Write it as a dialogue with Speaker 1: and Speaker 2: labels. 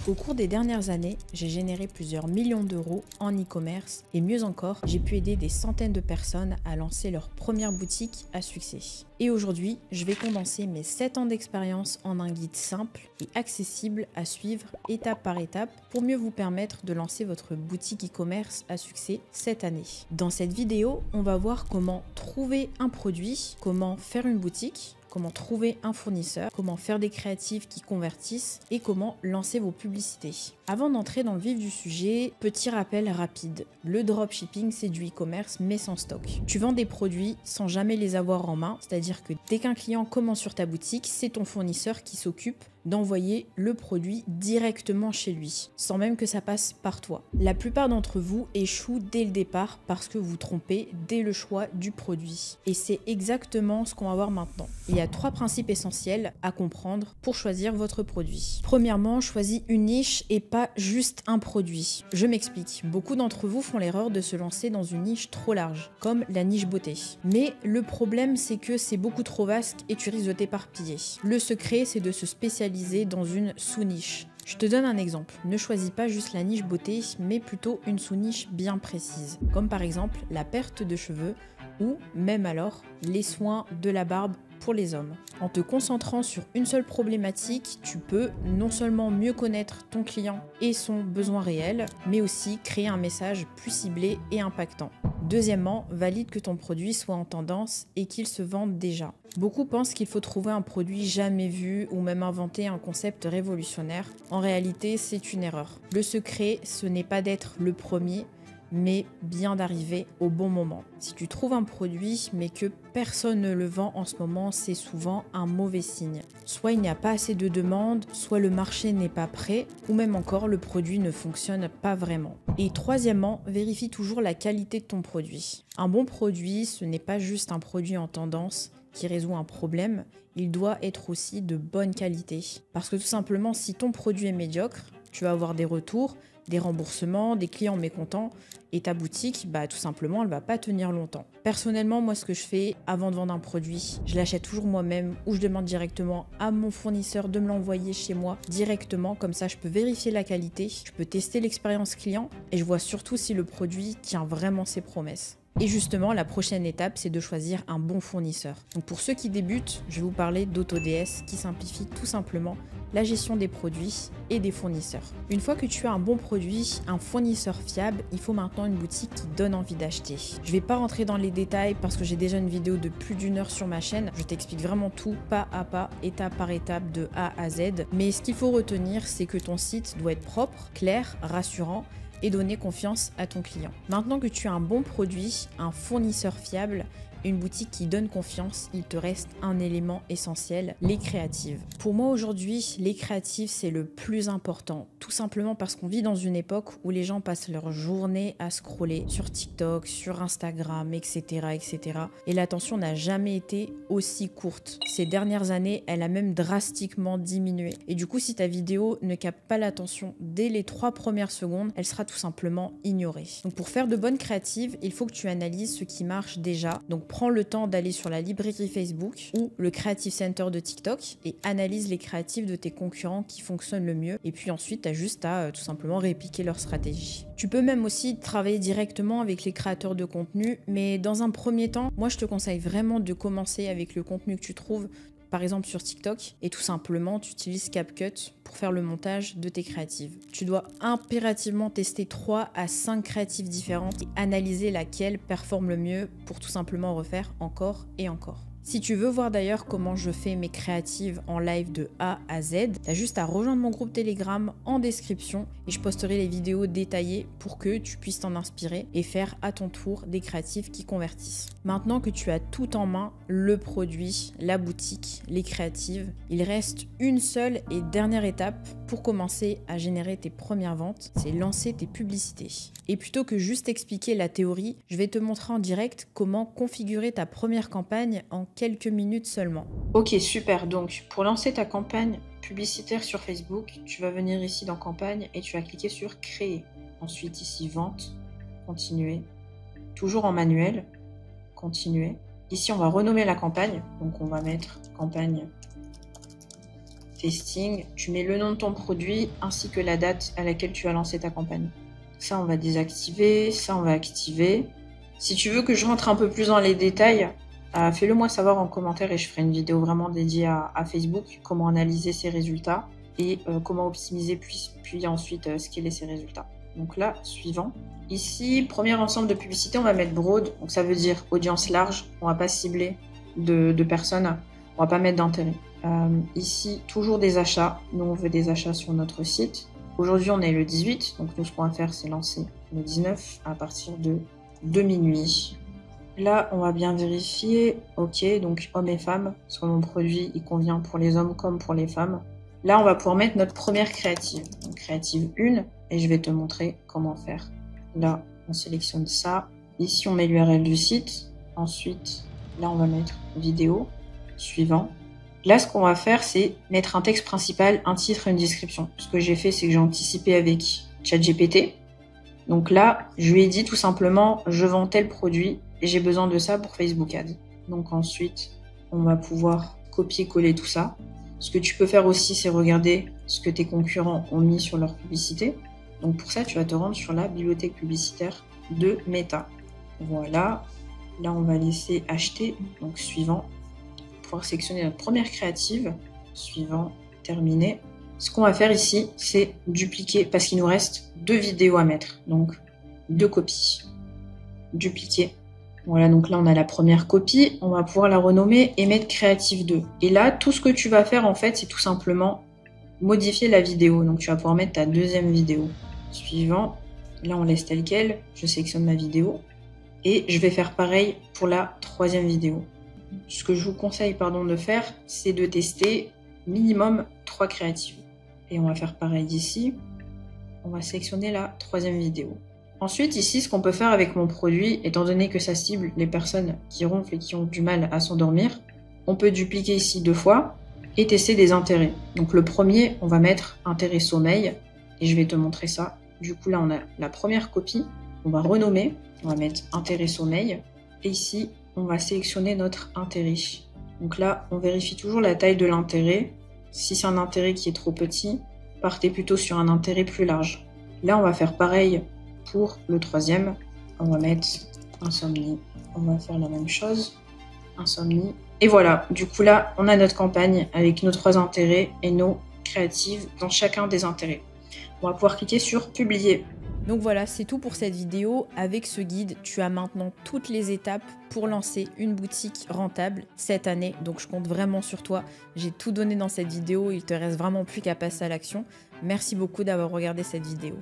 Speaker 1: Au cours des dernières années, j'ai généré plusieurs millions d'euros en e-commerce et mieux encore, j'ai pu aider des centaines de personnes à lancer leur première boutique à succès. Et aujourd'hui, je vais condenser mes 7 ans d'expérience en un guide simple et accessible à suivre étape par étape pour mieux vous permettre de lancer votre boutique e-commerce à succès cette année. Dans cette vidéo, on va voir comment trouver un produit, comment faire une boutique, comment trouver un fournisseur, comment faire des créatifs qui convertissent et comment lancer vos publicités. Avant d'entrer dans le vif du sujet, petit rappel rapide. Le dropshipping, c'est du e-commerce mais sans stock. Tu vends des produits sans jamais les avoir en main, c'est-à-dire que dès qu'un client commande sur ta boutique, c'est ton fournisseur qui s'occupe d'envoyer le produit directement chez lui, sans même que ça passe par toi. La plupart d'entre vous échouent dès le départ parce que vous vous trompez dès le choix du produit. Et c'est exactement ce qu'on va voir maintenant. Il y a 3 principes essentiels à comprendre pour choisir votre produit. Premièrement, choisis une niche et pas juste un produit. Je m'explique. Beaucoup d'entre vous font l'erreur de se lancer dans une niche trop large, comme la niche beauté. Mais le problème, c'est que c'est beaucoup trop vaste et tu risques de t'éparpiller. Le secret, c'est de se spécialiser dans une sous-niche. Je te donne un exemple. Ne choisis pas juste la niche beauté, mais plutôt une sous-niche bien précise, comme par exemple la perte de cheveux ou même alors les soins de la barbe pour les hommes. En te concentrant sur une seule problématique, tu peux non seulement mieux connaître ton client et son besoin réel, mais aussi créer un message plus ciblé et impactant. Deuxièmement, valide que ton produit soit en tendance et qu'il se vende déjà. Beaucoup pensent qu'il faut trouver un produit jamais vu ou même inventer un concept révolutionnaire. En réalité, c'est une erreur. Le secret, ce n'est pas d'être le premier, mais bien d'arriver au bon moment. Si tu trouves un produit mais que personne ne le vend en ce moment, c'est souvent un mauvais signe. Soit il n'y a pas assez de demande, soit le marché n'est pas prêt, ou même encore le produit ne fonctionne pas vraiment. Et troisièmement, vérifie toujours la qualité de ton produit. Un bon produit, ce n'est pas juste un produit en tendance qui résout un problème, il doit être aussi de bonne qualité. Parce que tout simplement, si ton produit est médiocre, tu vas avoir des retours, des remboursements, des clients mécontents et ta boutique, tout simplement, elle va pas tenir longtemps. Personnellement, moi, ce que je fais avant de vendre un produit, je l'achète toujours moi-même ou je demande directement à mon fournisseur de me l'envoyer chez moi directement. Comme ça, je peux vérifier la qualité, je peux tester l'expérience client et je vois surtout si le produit tient vraiment ses promesses. Et justement, la prochaine étape, c'est de choisir un bon fournisseur. Donc pour ceux qui débutent, je vais vous parler d'AutoDS qui simplifie tout simplement la gestion des produits et des fournisseurs. Une fois que tu as un bon produit, un fournisseur fiable, il faut maintenant une boutique qui donne envie d'acheter. Je ne vais pas rentrer dans les détails parce que j'ai déjà une vidéo de plus d'1 heure sur ma chaîne. Je t'explique vraiment tout pas à pas, étape par étape, de A à Z. Mais ce qu'il faut retenir, c'est que ton site doit être propre, clair, rassurant et donner confiance à ton client. Maintenant que tu as un bon produit, un fournisseur fiable, une boutique qui donne confiance, il te reste un élément essentiel, les créatives. Pour moi aujourd'hui, les créatives c'est le plus important, tout simplement parce qu'on vit dans une époque où les gens passent leur journée à scroller sur TikTok, sur Instagram, etc. etc. Et l'attention n'a jamais été aussi courte. Ces dernières années, elle a même drastiquement diminué. Et du coup, si ta vidéo ne capte pas l'attention dès les 3 premières secondes, elle sera tout simplement ignorée. Donc pour faire de bonnes créatives, il faut que tu analyses ce qui marche déjà. Donc prends le temps d'aller sur la librairie Facebook ou le Creative Center de TikTok et analyse les créatifs de tes concurrents qui fonctionnent le mieux. Et puis ensuite, tu as juste à tout simplement répliquer leur stratégie. Tu peux même aussi travailler directement avec les créateurs de contenu, mais dans un premier temps, moi je te conseille vraiment de commencer avec le contenu que tu trouves par exemple sur TikTok, et tout simplement tu utilises CapCut pour faire le montage de tes créatives. Tu dois impérativement tester 3 à 5 créatives différentes et analyser laquelle performe le mieux pour tout simplement refaire encore et encore. Si tu veux voir d'ailleurs comment je fais mes créatives en live de A à Z, t'as juste à rejoindre mon groupe Telegram en description et je posterai les vidéos détaillées pour que tu puisses t'en inspirer et faire à ton tour des créatives qui convertissent. Maintenant que tu as tout en main, le produit, la boutique, les créatives, il reste une seule et dernière étape pour commencer à générer tes premières ventes, c'est lancer tes publicités. Et plutôt que juste expliquer la théorie, je vais te montrer en direct comment configurer ta première campagne en quelques minutes seulement. Ok, super. Donc, pour lancer ta campagne publicitaire sur Facebook, tu vas venir ici dans campagne et tu vas cliquer sur créer. Ensuite, ici, vente, continuer. Toujours en manuel, continuer. Ici, on va renommer la campagne. Donc, on va mettre campagne testing, tu mets le nom de ton produit ainsi que la date à laquelle tu as lancé ta campagne. Ça, on va désactiver, ça, on va activer. Si tu veux que je rentre un peu plus dans les détails, fais-le moi savoir en commentaire et je ferai une vidéo vraiment dédiée à Facebook, comment analyser ses résultats et comment optimiser puis ensuite scaler ses résultats. Donc là, suivant. Ici, premier ensemble de publicité, on va mettre broad, donc ça veut dire audience large, on va pas cibler de personnes, on va pas mettre d'intérêt. Ici, toujours des achats, nous on veut des achats sur notre site. Aujourd'hui, on est le 18, donc nous ce qu'on va faire, c'est lancer le 19 à partir de minuit. Là, on va bien vérifier, ok, donc hommes et femmes, parce que mon produit, il convient pour les hommes comme pour les femmes. Là, on va pouvoir mettre notre première créative, donc créative 1, et je vais te montrer comment faire. Là, on sélectionne ça. Ici, on met l'URL du site. Ensuite, là, on va mettre vidéo, suivant. Là, ce qu'on va faire, c'est mettre un texte principal, un titre et une description. Ce que j'ai fait, c'est que j'ai anticipé avec ChatGPT. Donc là, je lui ai dit tout simplement, je vends tel produit et j'ai besoin de ça pour Facebook Ads. Donc ensuite, on va pouvoir copier-coller tout ça. Ce que tu peux faire aussi, c'est regarder ce que tes concurrents ont mis sur leur publicité. Donc pour ça, tu vas te rendre sur la bibliothèque publicitaire de Meta. Voilà. Là, on va laisser acheter. Donc suivant. Pouvoir sélectionner notre première créative. Suivant. Terminé. Ce qu'on va faire ici, c'est dupliquer parce qu'il nous reste 2 vidéos à mettre. Donc 2 copies. Dupliquer. Voilà, donc là, on a la première copie. On va pouvoir la renommer et mettre Creative 2. Et là, tout ce que tu vas faire, en fait, c'est tout simplement modifier la vidéo. Donc, tu vas pouvoir mettre ta deuxième vidéo. Suivant. Là, on laisse tel quel. Je sélectionne ma vidéo. Et je vais faire pareil pour la troisième vidéo. Ce que je vous conseille, de faire, c'est de tester minimum 3 créatives. Et on va faire pareil ici. On va sélectionner la troisième vidéo. Ensuite, ici, ce qu'on peut faire avec mon produit, étant donné que ça cible les personnes qui ronflent et qui ont du mal à s'endormir, on peut dupliquer ici 2 fois et tester des intérêts. Donc le premier, on va mettre intérêt sommeil et je vais te montrer ça. Du coup, là, on a la première copie. On va renommer. On va mettre intérêt sommeil. Et ici, on va sélectionner notre intérêt. Donc là, on vérifie toujours la taille de l'intérêt. Si c'est un intérêt qui est trop petit, partez plutôt sur un intérêt plus large. Là, on va faire pareil pour le troisième. On va mettre insomnie. On va faire la même chose. Insomnie. Et voilà, du coup là, on a notre campagne avec nos 3 intérêts et nos créatives dans chacun des intérêts. On va pouvoir cliquer sur publier.
Speaker 2: Donc voilà, c'est tout pour cette vidéo. Avec ce guide, tu as maintenant toutes les étapes pour lancer une boutique rentable cette année. Donc je compte vraiment sur toi. J'ai tout donné dans cette vidéo. Il te reste vraiment plus qu'à passer à l'action. Merci beaucoup d'avoir regardé cette vidéo.